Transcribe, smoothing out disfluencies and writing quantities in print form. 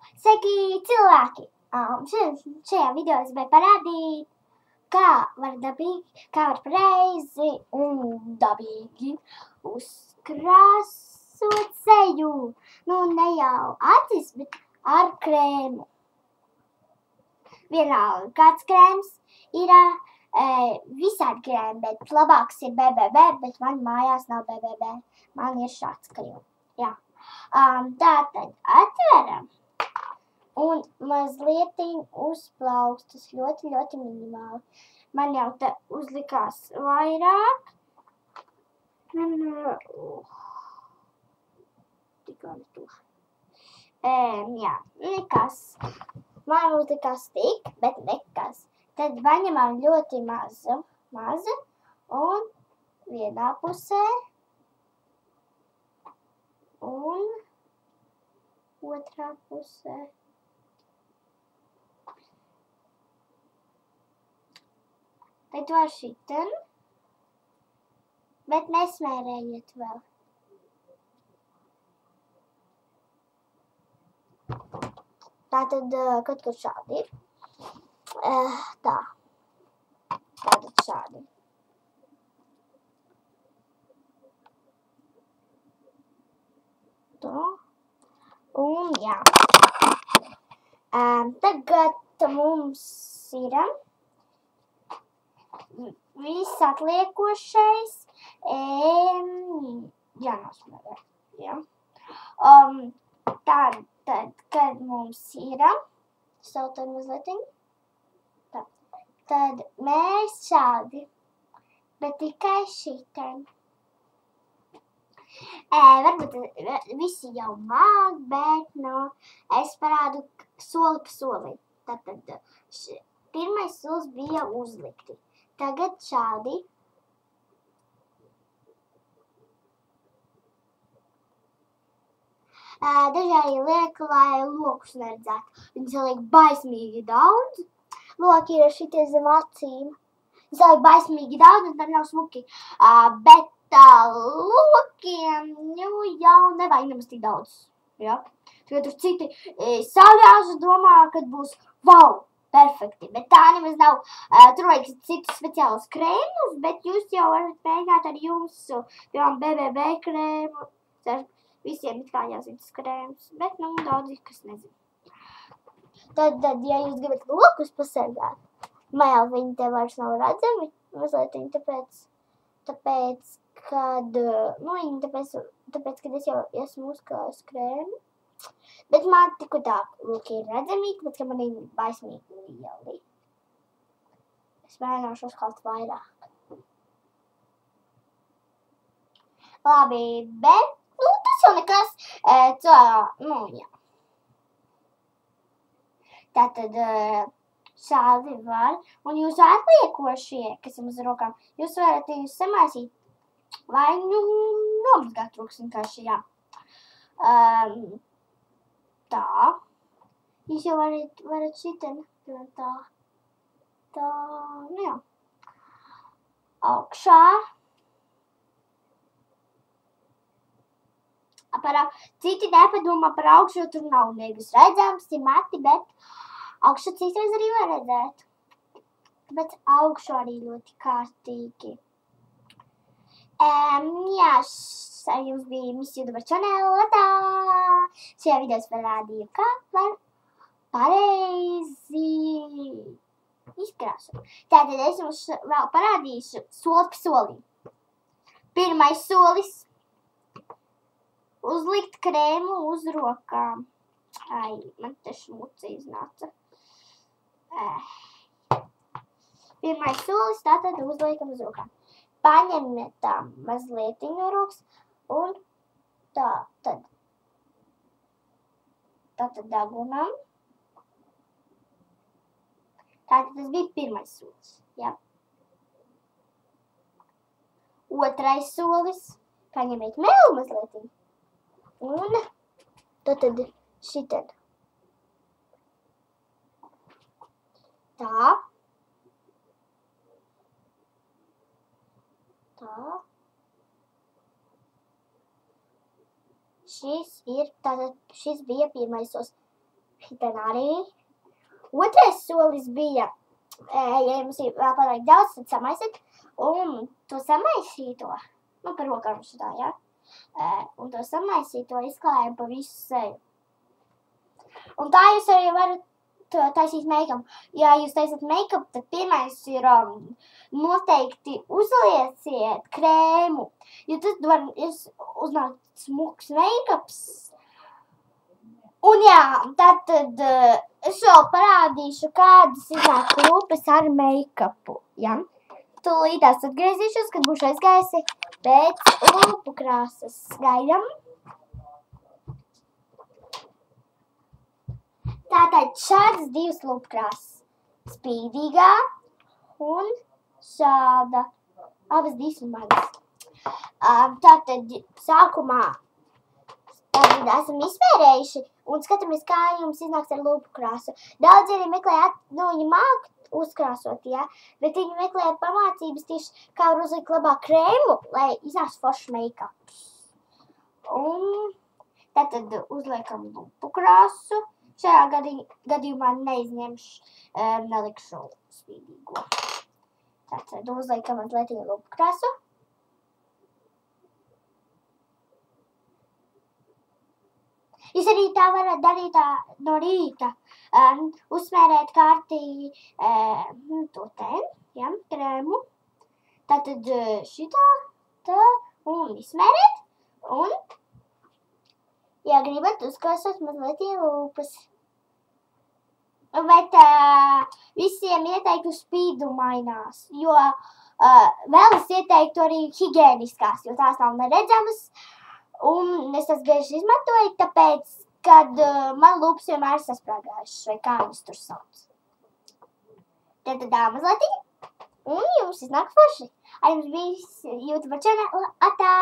Sveiki, cilvēki! Šajā video es gribēju parādīt, kā var pareizi un dabīgi uzkrāsot seju. Nu, ne jau acis, bet ar krēmu. Vienalga, kāds krēms ir visādi krēmi, bet labāks ir BBB, bet man mājās nav BBB. Man ir šāds krēms. Jā. Tātad atveram. Un mazliet uzplaukstas ļoti minimāli. Man jau te uzlikās vairāk. Jā, nekas. Man uzlikās tik, bet nekas. Tad paņemam ļoti mazu un vienā pusē un otrā pusē. Tad var šitien, bet nesmērējiet vēl. Tātad, kaut kur šādi ir. Tā. Tātad šādi. Tā. Un jā. Tagad mums ir viss atliekošais jānosmērē. Ja? Tad, kad mums ir, sautam mazliet, tad mēs šādi, bet tikai šitien. Varbūt visi jau māk, bet es parādu soli pa solim. Tātad pirmais solis bija uzlikti. Tagad šādi. Dažādi liek, lai lokus neredzētu. Viņi liek baismīgi daudz. Loki ir šitie zem acīm. Viņi liek baismīgi daudz, un tad nav smuki. Bet lokiem jau nevajag nemaz tik daudz. Ja? Tagad tur citi saujāži domā, kad būs wow, perfekti. Bet tā nemaz nav. Tur vajag citus speciālus krēmus, bet jūs jau varat mēģināt ar jums, piemēram, BBB krēmu. Visiem it kā jāzina krēms, bet daudzi, kas nezina. Tad, ja jūs gribat lokus pasargāt, vēl viņi te vairs nav redzami, mazliet tāpēc, kad es jau esmu uzkrājis krēmu. Bet man tikko tā lūk ir redzami, tāpēc, ka man ir baismīgi lieli. Es mēģināšu uzkalt vairāk. Labi, bet tas jau nekas, jā. Tātad šādi var, un jūsu atliekošie, kas jums ar rokām, jūs varat viņus samaisīt, vai nomazgāt rokas vienkārši, jā. Tā. Jūs jau varat šitien, tā, jā. Augšā. Citi nepadomā par augšu, jo tur nav nevis redzams, ir mati, bet augšu citreiz arī var redzēt. Tāpēc augšu arī ļoti kārtīgi. Jā, jums bija Miss YouTuber channel. Šajā video es parādīju, kā var pareizi izkrāsot. Tātad es jums vēl parādīšu soli pa solim. Pirmais solis. Uzlikt krēmu uz rokām. Ai, man te šmuca iznāca. Pirmais solis, tātad uzliekam uz rokām. Paņemiet tā mazliet no rokas un tātad dagunam. Tātad tas bija pirmais solis. Jā. Otrais solis. Paņemiet mēlu mazliet. Un tātad šitien. Tā. Tā. Šis bija pirmais solis. Šitien arī. Otrais solis bija, ja jums ir vēl paliek daudz, tad samaisit. Un to samaisīto, par rokām šitā, ja? Un to samaisīto izklājam pa visu seju. Un tā jūs arī varat taisīt make-up. Ja jūs taisat make-up, tad pirmais ir noteikti uzlieciet krēmu. Jo tad var uznākt smuks make-ups. Un jā, tad es vēl parādīšu, kādas iznāk lūpas ar make-upu. Ja? Tūlītās atgriezīšos, kad būšu aizgājusi pēc lūpu krāsas. Gaidam. Tātad šādas divas lūpu krāsas. Spīdīgā un šāda. Abas divas magas. Tātad sākumā esam izmērējuši un skatāmies, kā jums iznāks ar lūpu krāsu. Daudz arī meklē, viņi māk uzkrāsot, ja? Bet viņi meklē pamācības tieši, kā var uzlikt labāk krēmu, lai iznāks foršs make-ups. Un tātad uzliekam lūpu krāsu. Šajā gadījumā neizņemšu, nelikšu spīdīgo. Tātad uzliekam mazliet lūpu krāsu. Jūs arī tā varat darīt no rīta, uzsmērēt kārtīgi to ja, krēmu. Tātad šitā, tā, un izsmērēt, un, ja gribat, uzkrāsot mazliet lūpas. Bet visiem ieteiktu spīdumainās, jo vēl es ieteiktu arī higieniskās, jo tās nav neredzamas. Un es tās bieži izmantoju, tāpēc, kad man lūpas vienmēr sasprāgājušas, vai kā viņas tur sauc. Tad mazlietiņa, un jums iznāk forši. Ar jums bijis YouTube channel. Atā!